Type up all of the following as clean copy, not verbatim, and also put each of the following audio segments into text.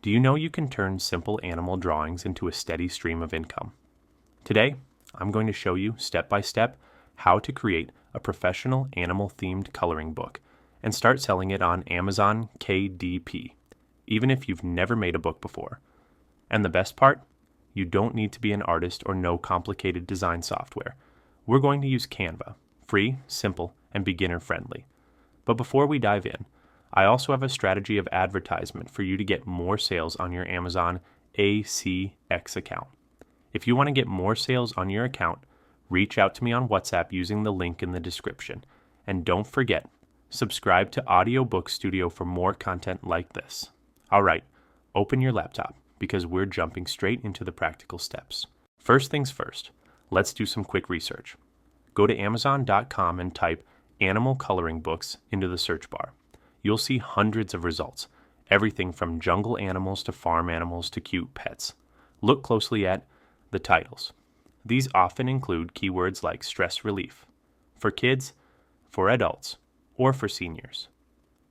Do you know you can turn simple animal drawings into a steady stream of income? Today, I'm going to show you step by step how to create a professional animal-themed coloring book and start selling it on Amazon KDP, even if you've never made a book before. And the best part? You don't need to be an artist or know complicated design software. We're going to use Canva, free, simple, and beginner-friendly. But before we dive in, I also have a strategy of advertisement for you to get more sales on your Amazon ACX account. If you want to get more sales on your account, reach out to me on WhatsApp using the link in the description. And don't forget, subscribe to Audiobook Studio for more content like this. All right, open your laptop because we're jumping straight into the practical steps. First things first, let's do some quick research. Go to Amazon.com and type animal coloring books into the search bar. You'll see hundreds of results, everything from jungle animals to farm animals to cute pets. Look closely at the titles. These often include keywords like stress relief, for kids, for adults, or for seniors.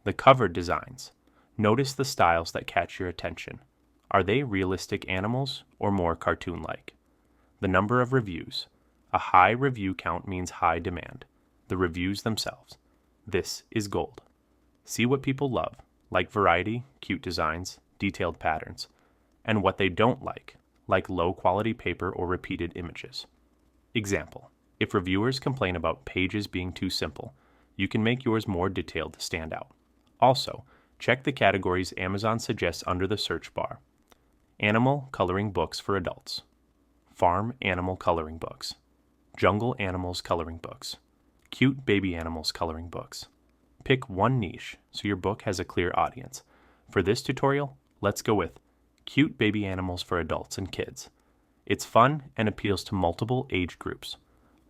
The cover designs. Notice the styles that catch your attention. Are they realistic animals or more cartoon-like? The number of reviews. A high review count means high demand. The reviews themselves. This is gold. See what people love, like variety, cute designs, detailed patterns, and what they don't like low-quality paper or repeated images. Example: if reviewers complain about pages being too simple, you can make yours more detailed to stand out. Also, check the categories Amazon suggests under the search bar. Animal coloring books for adults. Farm animal coloring books. Jungle animals coloring books. Cute baby animals coloring books. Pick one niche so your book has a clear audience. For this tutorial, let's go with cute baby animals for adults and kids. It's fun and appeals to multiple age groups.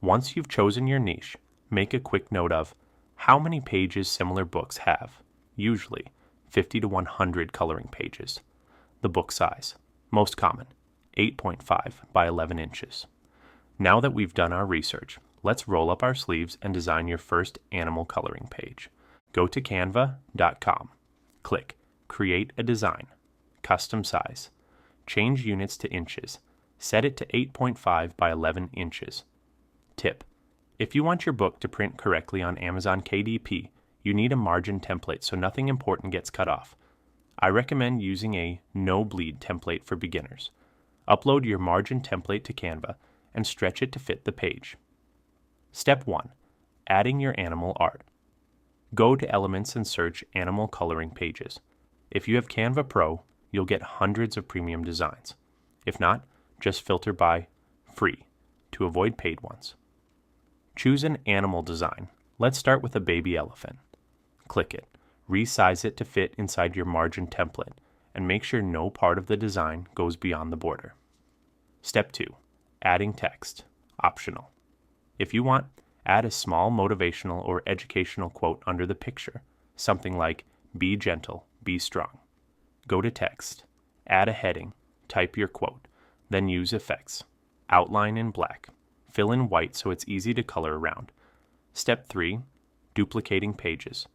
Once you've chosen your niche, make a quick note of how many pages similar books have, usually 50 to 100 coloring pages. The book size, most common, 8.5 by 11 inches. Now that we've done our research, let's roll up our sleeves and design your first animal coloring page. Go to canva.com. Click Create a Design. Custom size. Change units to inches. Set it to 8.5 by 11 inches. Tip: if you want your book to print correctly on Amazon KDP, you need a margin template so nothing important gets cut off. I recommend using a no-bleed template for beginners. Upload your margin template to Canva and stretch it to fit the page. Step 1. Adding your animal art. Go to Elements and search Animal Coloring Pages. If you have Canva Pro, you'll get hundreds of premium designs. If not, just filter by Free to avoid paid ones. Choose an animal design. Let's start with a baby elephant. Click it, resize it to fit inside your margin template, and make sure no part of the design goes beyond the border. Step 2. Adding text. Optional. If you want, add a small motivational or educational quote under the picture, something like, "Be gentle, be strong." Go to text, add a heading, type your quote, then use effects. Outline in black, fill in white so it's easy to color around. Step 3. Duplicating pages.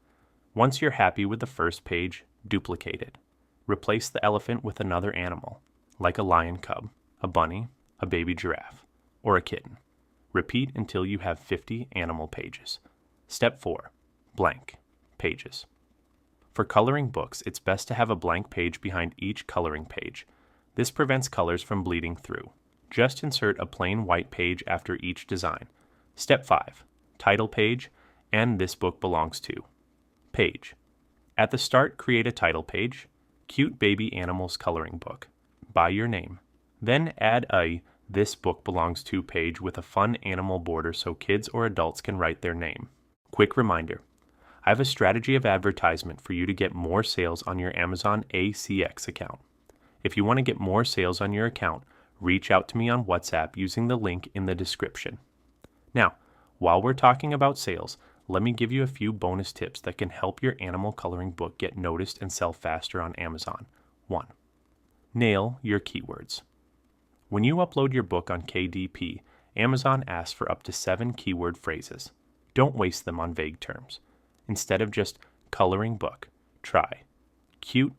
Once you're happy with the first page, duplicate it. Replace the elephant with another animal, like a lion cub, a bunny, a baby giraffe, or a kitten. Repeat until you have 50 animal pages. Step 4. Blank pages. For coloring books, it's best to have a blank page behind each coloring page. This prevents colors from bleeding through. Just insert a plain white page after each design. Step 5. Title page, and this book belongs to. Page. At the start, create a title page, Cute Baby Animals Coloring Book, by your name. Then add a This Book Belongs To page with a fun animal border so kids or adults can write their name. Quick reminder, I have a strategy of advertisement for you to get more sales on your Amazon ACX account. If you want to get more sales on your account, reach out to me on WhatsApp using the link in the description. Now, while we're talking about sales, let me give you a few bonus tips that can help your animal coloring book get noticed and sell faster on Amazon. 1. Nail your keywords. When you upload your book on KDP, Amazon asks for up to 7 keyword phrases. Don't waste them on vague terms. Instead of just coloring book, try cute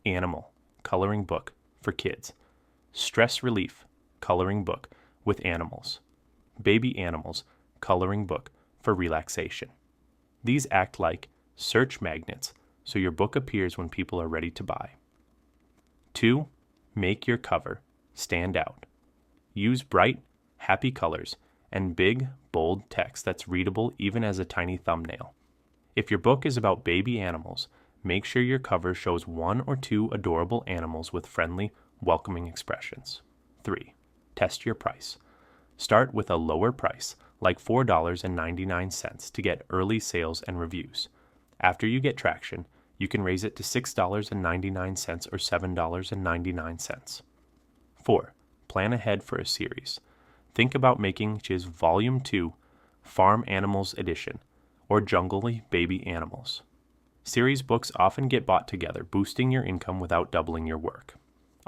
animal coloring book for kids. Stress relief coloring book with animals. Baby animals coloring book for relaxation. These act like search magnets, so your book appears when people are ready to buy. 2. Make your cover stand out. Use bright, happy colors and big, bold text that's readable even as a tiny thumbnail. If your book is about baby animals, make sure your cover shows 1 or 2 adorable animals with friendly, welcoming expressions. 3. Test your price. Start with a lower price, like $4.99 to get early sales and reviews. After you get traction, you can raise it to $6.99 or $7.99. 4. Plan ahead for a series. Think about making Volume 2, Farm Animals Edition, or Jungly Baby Animals. Series books often get bought together, boosting your income without doubling your work.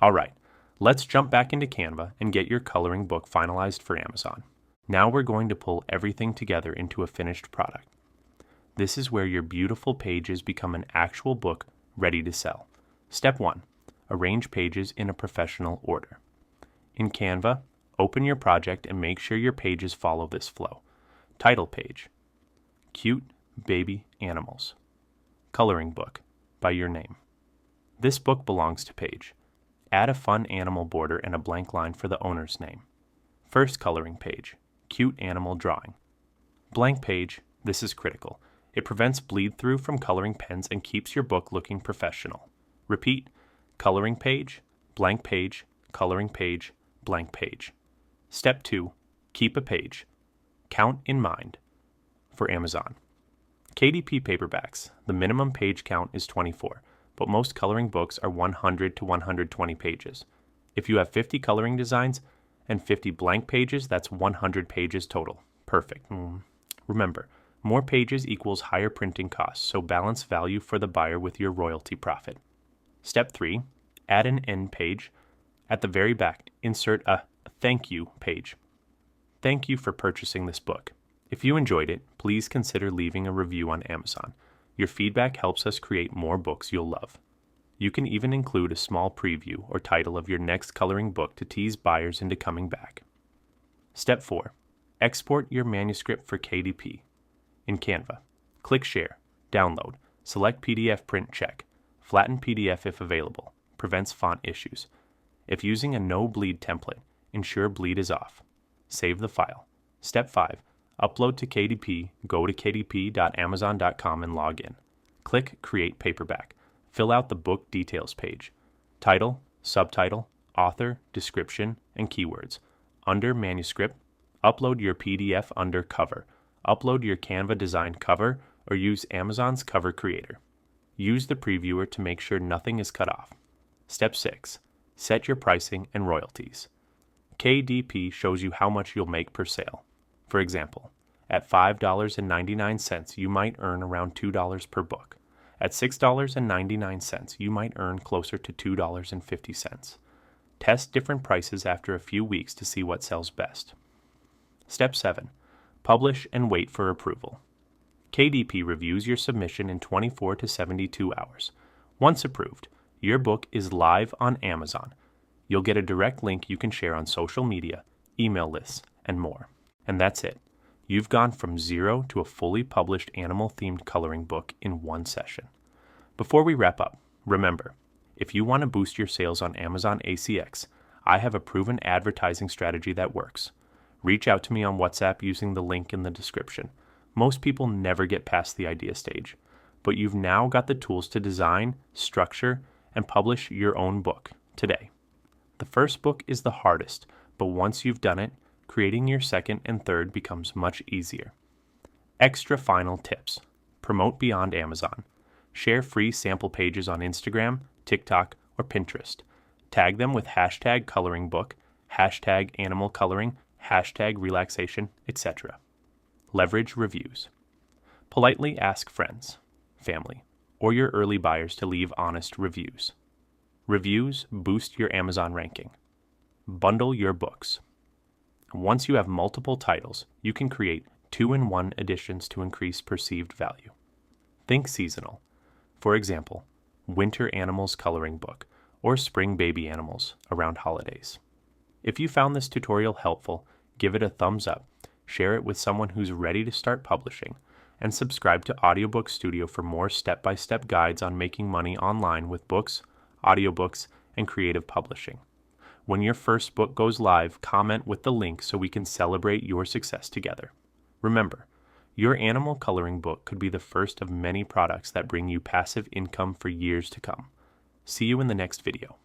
Alright, let's jump back into Canva and get your coloring book finalized for Amazon. Now we're going to pull everything together into a finished product. This is where your beautiful pages become an actual book ready to sell. Step 1. Arrange pages in a professional order. In Canva, open your project and make sure your pages follow this flow. Title page. Cute Baby Animals. Coloring book by your name. This book belongs to page. Add a fun animal border and a blank line for the owner's name. First coloring page. Cute animal drawing. Blank page. This is critical. It prevents bleed through from coloring pens and keeps your book looking professional. Repeat. Coloring page, blank page, coloring page, blank page. Step 2. Keep a page. Count in mind. For Amazon. KDP paperbacks, the minimum page count is 24, but most coloring books are 100 to 120 pages. If you have 50 coloring designs and 50 blank pages, that's 100 pages total. Perfect. Remember, more pages equals higher printing costs, so balance value for the buyer with your royalty profit. Step 3. Add an end page. At the very back, insert a thank you page. Thank you for purchasing this book. If you enjoyed it, please consider leaving a review on Amazon. Your feedback helps us create more books you'll love. You can even include a small preview or title of your next coloring book to tease buyers into coming back. Step 4. Export your manuscript for KDP. In Canva, click Share, Download, select PDF Print check, flatten PDF if available, prevents font issues. If using a no-bleed template, ensure bleed is off. Save the file. Step 5. Upload to KDP, go to kdp.amazon.com and log in. Click Create Paperback. Fill out the book details page. Title, subtitle, author, description, and keywords. Under Manuscript, upload your PDF under Cover. Upload your Canva designed cover or use Amazon's Cover Creator. Use the previewer to make sure nothing is cut off. Step 6. Set your pricing and royalties. KDP shows you how much you'll make per sale. For example, at $5.99 you might earn around $2 per book. At $6.99 you might earn closer to $2.50. Test different prices after a few weeks to see what sells best. Step 7. Publish and wait for approval. KDP reviews your submission in 24 to 72 hours. Once approved, your book is live on Amazon. You'll get a direct link you can share on social media, email lists, and more. And that's it. You've gone from zero to a fully published animal-themed coloring book in one session. Before we wrap up, remember, if you want to boost your sales on Amazon ACX, I have a proven advertising strategy that works. Reach out to me on WhatsApp using the link in the description. Most people never get past the idea stage, but you've now got the tools to design, structure, and publish your own book today. The first book is the hardest, but once you've done it, creating your second and third becomes much easier. Extra final tips. Promote beyond Amazon. Share free sample pages on Instagram, TikTok, or Pinterest. Tag them with hashtag coloring book, hashtag animal coloring, hashtag relaxation, etc. Leverage reviews. Politely ask friends, family, or your early buyers to leave honest reviews. Reviews boost your Amazon ranking. Bundle your books. Once you have multiple titles, you can create 2-in-1 editions to increase perceived value. Think seasonal. For example, Winter Animals Coloring Book or spring baby animals around holidays. If you found this tutorial helpful, give it a thumbs up, share it with someone who's ready to start publishing, and subscribe to Audiobook Studio for more step-by-step guides on making money online with books, audiobooks, and creative publishing. When your first book goes live, comment with the link so we can celebrate your success together. Remember, your animal coloring book could be the first of many products that bring you passive income for years to come. See you in the next video.